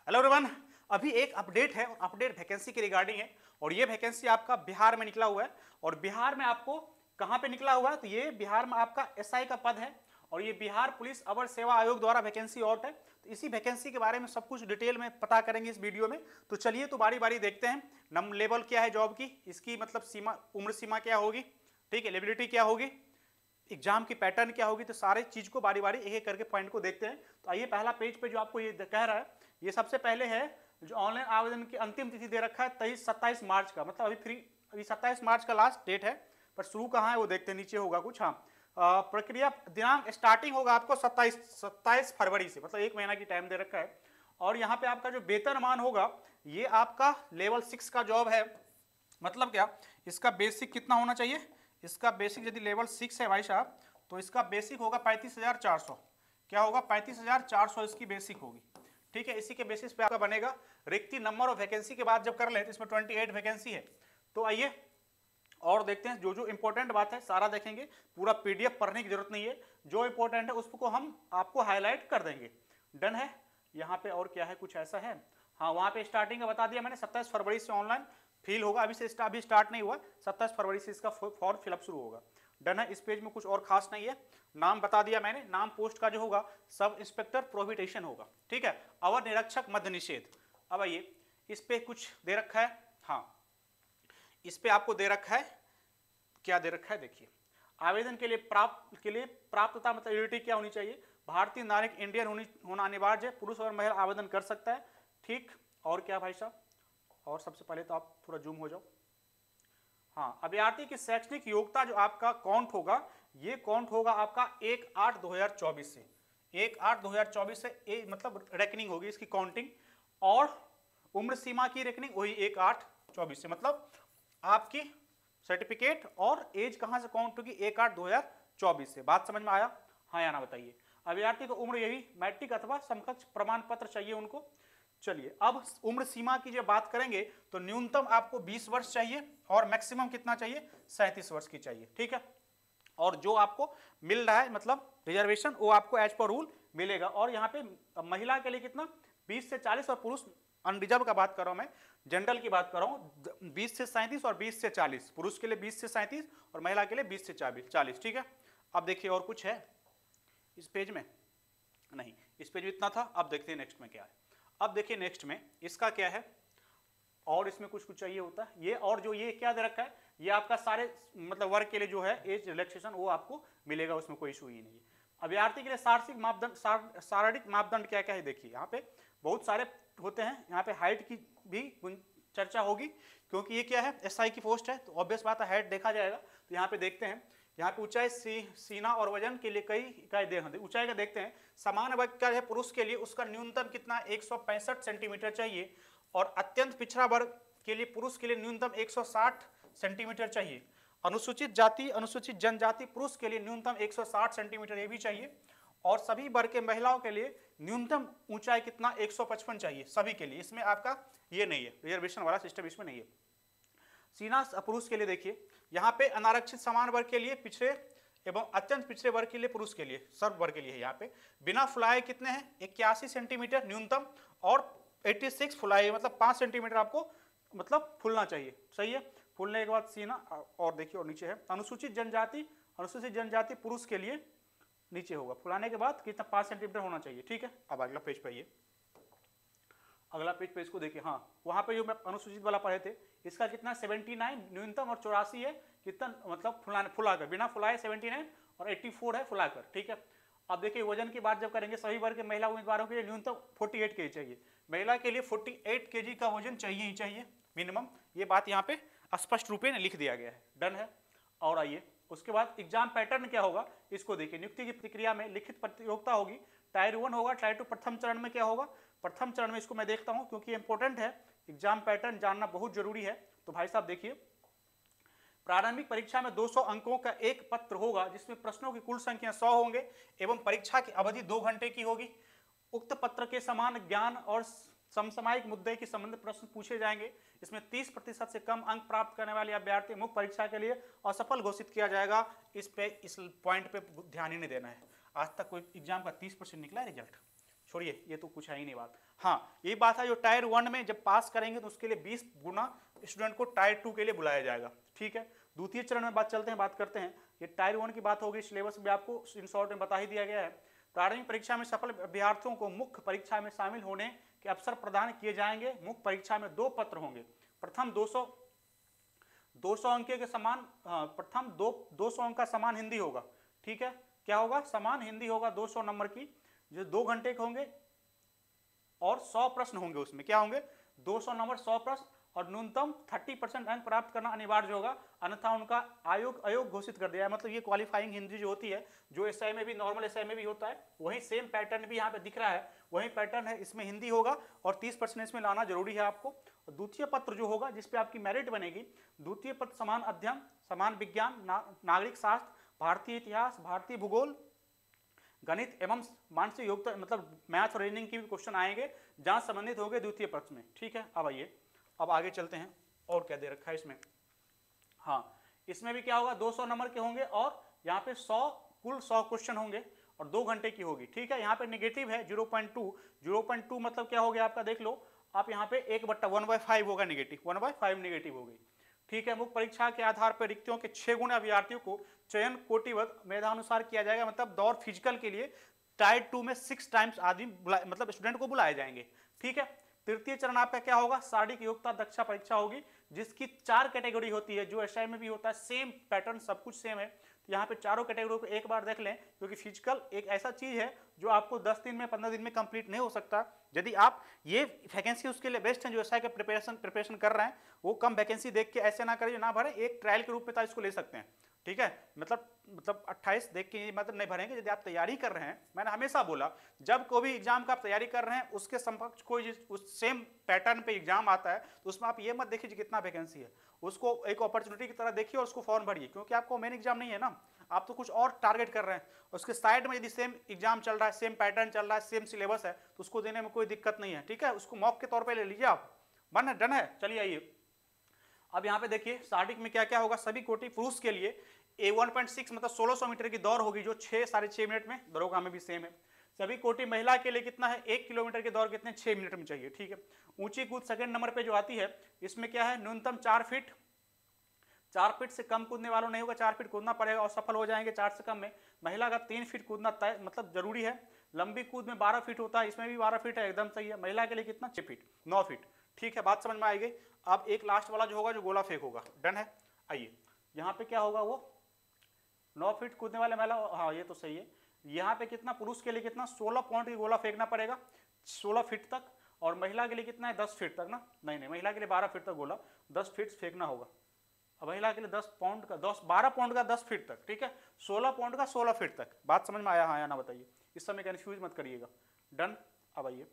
Hello everyone, अभी एक update है और अपडेट वैकेंसी के रिगार्डिंग है और ये वैकेंसी आपका बिहार में निकला हुआ है। और बिहार में आपको कहाँ पे निकला हुआ है? तो ये बिहार में आपका एसआई का पद है और ये बिहार पुलिस अवर सेवा आयोग द्वारा वैकेंसी आउट है। तो इसी वैकेंसी के बारे में सब कुछ डिटेल में पता करेंगे इस वीडियो में। तो चलिए तो बारी बारी देखते हैं। नम लेवल क्या है जॉब की, इसकी मतलब सीमा, उम्र सीमा क्या होगी, ठीक है, एलिजिबिलिटी क्या होगी, एग्जाम की पैटर्न क्या होगी। तो सारे चीज को बारी बारी एक एक करके पॉइंट को देखते हैं। तो आइए, पहला पेज पे जो आपको ये कह रहा है, ये सबसे पहले है जो ऑनलाइन आवेदन की अंतिम तिथि दे रखा है 27 मार्च का, मतलब अभी 27 मार्च का लास्ट डेट है। पर शुरू कहाँ है वो देखते हैं, नीचे होगा कुछ। हाँ, प्रक्रिया दिनांक स्टार्टिंग होगा आपको 27 फरवरी से, मतलब एक महीना की टाइम दे रखा है। और यहाँ पे आपका जो वेतनमान होगा, ये आपका लेवल 6 का जॉब है। मतलब क्या, इसका बेसिक कितना होना चाहिए? इसका बेसिक यदि लेवल 6 है भाई साहब, तो इसका बेसिक होगा 35,400। क्या होगा? 35,400 इसकी बेसिक होगी, ठीक है। इसी के बेसिस पे आपका बनेगा। रिक्ति नंबर और वैकेंसी के बाद जब कर ले तो इसमें 28 वैकेंसी है। तो आइए और देखते हैं, जो जो इंपॉर्टेंट बात है सारा देखेंगे। पूरा पीडीएफ पढ़ने की जरूरत नहीं है, जो इंपॉर्टेंट है उसको हम आपको हाईलाइट कर देंगे। डन है। यहाँ पे और क्या है, कुछ ऐसा है? हाँ, वहाँ पे स्टार्टिंग का बता दिया मैंने, 27 फरवरी से ऑनलाइन फिल होगा। अभी स्टार्ट नहीं हुआ, 27 फरवरी से इसका फॉर्म फिलअप शुरू होगा। डन है। इस पेज में कुछ और खास नहीं है। नाम बता दिया मैंने, नाम पोस्ट का जो होगा सब इंस्पेक्टर प्रोहिबिटेशन होगा, ठीक है, अवर निरीक्षक मद्य निषेध। अब आइए, इस पे कुछ दे रखा है। हाँ, इस पे आपको दे रखा है, क्या दे रखा है देखिए। आवेदन के लिए प्राप्तता मतलब एलिजिबिलिटी क्या होनी चाहिए? भारतीय नागरिक इंडियन होना अनिवार्य है, पुरुष और महिला आवेदन कर सकता है, ठीक। और क्या भाई साहब? और सबसे पहले तो आप थोड़ा जूम हो जाओ। हाँ, अभ्यर्थी की शैक्षणिक योग्यता जो आपका काउंट होगा, ये काउंट होगा आपका 1/8/2024 से। 1/8/2024 से मतलब रेकनिंग होगी इसकी काउंटिंग। और उम्र सीमा की रेकनिंग वही 1/8/24 से, मतलब आपकी सर्टिफिकेट और एज कहां से काउंट होगी? 1/8/2024 से। बात समझ में आया? हाँ या ना बताइए। अभ्यर्थी को उम्र यही मैट्रिक अथवा समकक्ष प्रमाण पत्र चाहिए उनको। चलिए, अब उम्र सीमा की जब बात करेंगे तो न्यूनतम आपको 20 वर्ष चाहिए और मैक्सिमम कितना चाहिए? 37 वर्ष की चाहिए, ठीक है। और जो आपको मिल रहा है मतलब रिजर्वेशन, वो आपको एज पर रूल मिलेगा। और यहाँ पे महिला के लिए कितना? 20 से 40 और पुरुष अनरिजर्व का बात कर रहा हूं मैं, जनरल की बात कर रहा हूं, 20 से 37 और 20 से 40। पुरुष के लिए 20 से 37 और महिला के लिए 20 से 40, ठीक है। अब देखिए और कुछ है इस पेज में? नहीं, इस पेज में इतना था। अब देखते हैं नेक्स्ट में क्या है। अब देखिए नेक्स्ट में इसका क्या है, और इसमें कुछ कुछ चाहिए होता है ये। और जो ये क्या दे रखा है, ये आपका सारे मतलब वर्ग के लिए जो है एज रिलैक्सेशन वो आपको मिलेगा, उसमें कोई इशू ही नहीं है। अभ्यर्थी के लिए शारीरिक मापदंड क्या क्या है देखिए। यहाँ पे बहुत सारे होते हैं। यहाँ पे हाइट की भी चर्चा होगी, क्योंकि ये क्या है, एसआई की पोस्ट है, तो ऑब्वियस बात है हाइट देखा जाएगा। तो यहाँ पे देखते हैं, यहाँ पे ऊंचाई सीना और वजन के लिए कई इकाई दे ऊंचाई का देखते हैं। समान वर्ग का है पुरुष के लिए, उसका न्यूनतम कितना? 165 सेंटीमीटर चाहिए। और अत्यंत पिछड़ा वर्ग के लिए पुरुष के लिए न्यूनतम 160 सेंटीमीटर चाहिए। अनुसूचित जाति अनुसूचित जनजाति पुरुष के लिए न्यूनतम 160 सेंटीमीटर ये भी चाहिए। और सभी वर्ग के महिलाओं के लिए न्यूनतम ऊंचाई कितना? 155 चाहिए सभी के लिए। इसमें आपका ये नहीं है, रिजर्वेशन वाला सिस्टम इसमें नहीं है। सीना पुरुष के लिए देखिए, यहाँ पे अनारक्षित समान वर्ग के लिए पिछड़े एवं अत्यंत पिछड़े वर्ग के लिए पुरुष के लिए सर्व वर्ग के लिए है। यहाँ पे बिना फुलाए कितने हैं? 81 सेंटीमीटर न्यूनतम। और 86 फुलाए मतलब 5 सेंटीमीटर आपको मतलब फूलना चाहिए, सही है। फूलने के बाद सीना। और देखिए और नीचे है अनुसूचित जनजाति पुरुष के लिए नीचे होगा, फुलाने के बाद कितना? 5 सेंटीमीटर होना चाहिए, ठीक है। अब अगला पेज पे आइए, अगला पेज इसको देखिए। हाँ, वहां पे जो मैं अनुसूचित वाला पढ़े थे, इसका कितना? 79 न्यूनतम और 84 है कितना मतलब फुलाकर, बिना फुलाए 79 और 84 है फुलाकर, ठीक है। अब देखिए वजन की बात जब करेंगे, सभी वर्ग के महिला उम्मीदवारों के लिए न्यूनतम 48 केजी चाहिए। महिला के लिए 48 केजी का वजन चाहिए ही चाहिए मिनिमम। ये बात यहाँ पे स्पष्ट रूप में लिख दिया गया है। डन है। और आइए उसके बाद एग्जाम पैटर्न क्या होगा इसको देखिए। नियुक्ति की प्रक्रिया में लिखित प्रतियोगिता होगी, टायर 1 होगा, टायर 2 प्रथम चरण में क्या होगा? प्रथम चरण में इसको मैं देखता हूं क्योंकि इंपॉर्टेंट है, एग्जाम पैटर्न जानना बहुत जरूरी है। तो भाई साहब देखिए, प्रारंभिक परीक्षा में 200 अंकों का एक पत्र होगा, जिसमें प्रश्नों की कुल संख्या 100 होंगे एवं परीक्षा की अवधि 2 घंटे की होगी। उक्त पत्र के समान ज्ञान और समसामयिक मुद्दे के संबंध प्रश्न पूछे जाएंगे। इसमें 30% से कम अंक प्राप्त करने वाले अभ्यर्थी मुख्य परीक्षा के लिए असफल घोषित किया जाएगा। इस पॉइंट पे ध्यान ही नहीं देना है। आज तक कोई एग्जाम का 30% निकला है रिजल्ट? छोड़िए, ये तो कुछ है ही नहीं बात। हाँ, ये बात है जो टायर 1 में जब पास करेंगे तो उसके लिए 20 गुना स्टूडेंट को टायर 2 के लिए बुलाया जाएगा। ठीक है, द्वितीय चरण में बात करते हैं। ये टायर 1 की बात होगी, सिलेबस भी आपको इन शॉर्ट में बता ही दिया गया है। प्रारंभिक परीक्षा में सफल अभ्यर्थियों को मुख्य परीक्षा में शामिल होने के अवसर प्रदान किए जाएंगे। मुख्य परीक्षा में 2 पत्र होंगे। प्रथम 200 अंक के समान, प्रथम 200 अंक का समान हिंदी होगा। ठीक है, क्या होगा? समान हिंदी होगा 200 नंबर की, जो 2 घंटे के होंगे और 100 प्रश्न होंगे। उसमें क्या होंगे? 200 नंबर, 100 प्रश्न, और न्यूनतम 30% अंक प्राप्त करना अनिवार्य होगा, अन्यथा उनका अयोग्य घोषित कर दिया है। मतलब ये क्वालिफाइंग हिंदी जो होती है, जो एसआई में भी, नॉर्मल एसआई में भी होता है, वही सेम पैटर्न भी यहाँ पे दिख रहा है, वही पैटर्न है। इसमें हिंदी होगा और 30% इसमें लाना जरूरी है आपको। द्वितीय पत्र जो होगा, जिसपे आपकी मेरिट बनेगी, द्वितीय पत्र समान अध्ययन, समान विज्ञान, नागरिक शास्त्र, भारतीय इतिहास, भारतीय भूगोल, गणित एवं मानसिक योग्यता, मतलब मैथ और रीजनिंग की भी क्वेश्चन आएंगे जहां संबंधित होंगे द्वितीय पत्र में। ठीक है, अब आइए, अब आगे चलते हैं। और क्या दे रखा है इसमें? हाँ, इसमें भी क्या होगा? 200 नंबर के होंगे और यहाँ पे 100 क्वेश्चन होंगे और 2 घंटे की होगी। ठीक है, यहाँ पे नेगेटिव है 0.2 मतलब क्या हो गया आपका? देख लो आप, यहाँ पे 1/1/5 होगा नेगेटिव, 1/5 नेगेटिव हो गई। ठीक है, मुख्य परीक्षा के आधार पर रिक्तियों के 6 गुना अभ्यर्थियों को चयन कोटिवत मेधानुसार किया जाएगा। मतलब दौड़ फिजिकल के लिए टायर 2 में 6 टाइम्स आदमी मतलब स्टूडेंट को बुलाए जाएंगे। ठीक है, तृतीय चरण आपका क्या होगा? शारीरिक योग्यता दक्षा परीक्षा होगी, जिसकी 4 कैटेगरी होती है, जो एसआई में भी होता है। सेम पैटर्न, सब कुछ सेम है। तो यहाँ पे चारों कैटेगरी को एक बार देख लें, क्योंकि फिजिकल एक ऐसा चीज है जो आपको 10 दिन में, 15 दिन में कंप्लीट नहीं हो सकता। यदि आप ये वैकेंसी उसके लिए बेस्ट है, जो एसआई का प्रिपरेशन कर रहे हैं, वो कम वैकेंसी देख के ऐसे ना करें, ना भरे, एक ट्रायल के रूप में इसको ले सकते हैं। ठीक है, मतलब 28 देख के मतलब नहीं भरेंगे। यदि आप तैयारी कर रहे हैं, मैंने हमेशा बोला, जब कोई भी एग्जाम का आप तैयारी कर रहे हैं, उसके समकक्ष कोई उस सेम पैटर्न पे एग्जाम आता है, तो उसमें आप ये मत देखिए कितना वैकेंसी है, उसको एक अपॉर्चुनिटी की तरह देखिए और उसको फॉर्म भरिए, क्योंकि आपको मेन एग्जाम नहीं है ना, आप तो कुछ और टारगेट कर रहे हैं। उसके साइड में यदि सेम एग्जाम चल रहा है, सेम पैटर्न चल रहा है, सेम सिलेबस है, तो उसको देने में कोई दिक्कत नहीं है। ठीक है, उसको मॉक के तौर पर ले लीजिए आप। डन है। चलिए आइए, अब यहाँ पे देखिए शारीरिक में क्या क्या होगा। सभी कोटि पुरुष के लिए A1.6 मतलब 1600 मीटर की दौड़ होगी, जो 6-6.5 मिनट में, दरोगा में भी सेम है। सभी कोटि महिला के लिए कितना है? 1 किलोमीटर की दौड़ कितने? 6 मिनट में चाहिए। ठीक है, ऊंची कूद सेकंड नंबर पे जो आती है, इसमें क्या है? न्यूनतम 4 फीट से कम कूदने वालों नहीं होगा, 4 फीट कूदना पड़ेगा और सफल हो जाएंगे 4 से कम में। महिला का 3 फीट कूदना तय मतलब जरूरी है। लंबी कूद में 12 फीट होता है, इसमें भी 12 फीट है, एकदम सही है। महिला के लिए कितना? 6 फीट, 9 फीट। ठीक है, बात समझ में आई गई। अब एक लास्ट वाला जो होगा, जो गोला फेंक होगा। डन है। आइए, यहाँ पे क्या होगा? वो 9 फीट कूदने वाले महिला, हाँ ये तो सही है। यहाँ पे कितना? पुरुष के लिए कितना? 16 पॉइंट की गोला फेंकना पड़ेगा, 16 फीट तक। और महिला के लिए कितना है? 10 फीट तक ना? नहीं, महिला के लिए 12 फीट तक गोला 10 फीट फेंकना होगा। अब महिला के लिए 12 पॉइंट का 10 फीट तक। ठीक है, 16 पॉइंट का 16 फीट तक। बात समझ में आया? हाँ या ना बताइए, इस समय कंफ्यूज मत करिएगा। डन। अब आइए,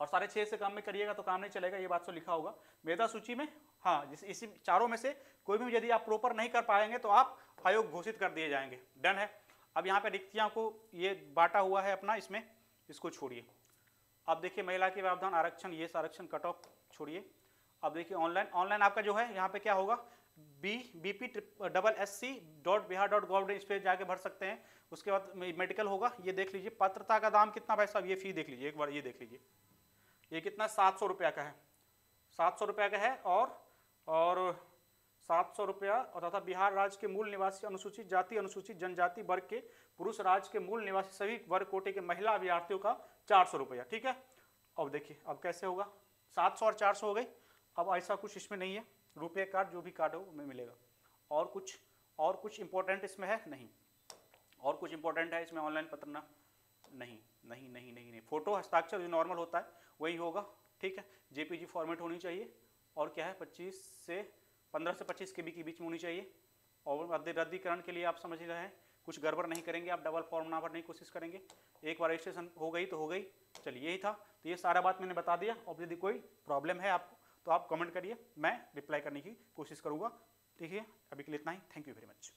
और 6.5 से कम में करिएगा तो काम नहीं चलेगा, ये बात तो लिखा होगा मेधा सूची में। हाँ, जिस इसी चारों में से कोई भी यदि आप प्रॉपर नहीं कर पाएंगे तो आप अयोग्य घोषित कर दिए जाएंगे। डन है। अब यहाँ पे रिक्तियां को ये बांटा हुआ है अपना, इसमें इसको छोड़िए। अब देखिए, महिला के प्रावधान, आरक्षण, ये आरक्षण कट ऑफ छोड़िए। अब देखिए ऑनलाइन आपका जो है, यहाँ पे क्या होगा? bp.sc.bihar.gov इस पे जाके भर सकते हैं। उसके बाद मेडिकल होगा, ये देख लीजिए। पात्रता का दाम कितना भाई साहब? ये फी देख लीजिए एक बार, ये देख लीजिए, ये कितना? 700 रुपया का है, 700 रुपया का है। और 700 रुपया, और तथा बिहार राज्य के मूल निवासी अनुसूचित जाति, अनुसूचित जनजाति वर्ग के पुरुष, राज्य के मूल निवासी सभी वर्ग कोटे के महिला अभ्यर्थियों का 400 रुपया। ठीक है, अब देखिए अब कैसे होगा? 700 और 400 हो गई। अब ऐसा कुछ इसमें नहीं है, रुपये कार्ड जो भी कार्ड हो में मिलेगा। और कुछ इंपॉर्टेंट इसमें है? नहीं। और कुछ इंपॉर्टेंट है इसमें? ऑनलाइन पत्र ना? नहीं। फोटो हस्ताक्षर जो नॉर्मल होता है वही होगा। ठीक है, जेपीजी फॉर्मेट होनी चाहिए। और क्या है? 15 से 25 के बीच में होनी चाहिए। और रद्दीकरण के लिए आप समझ ही रहे हैं, कुछ गड़बड़ नहीं करेंगे आप, डबल फॉर्म ना भरने की कोशिश करेंगे। एक बार रजिस्ट्रेशन हो गई तो हो गई। चलिए, यही था। तो ये सारा बात मैंने बता दिया। और यदि कोई प्रॉब्लम है आपको तो आप कमेंट करिए, मैं रिप्लाई करने की कोशिश करूँगा। ठीक है, अभी के लिए इतना ही। Thank you very much.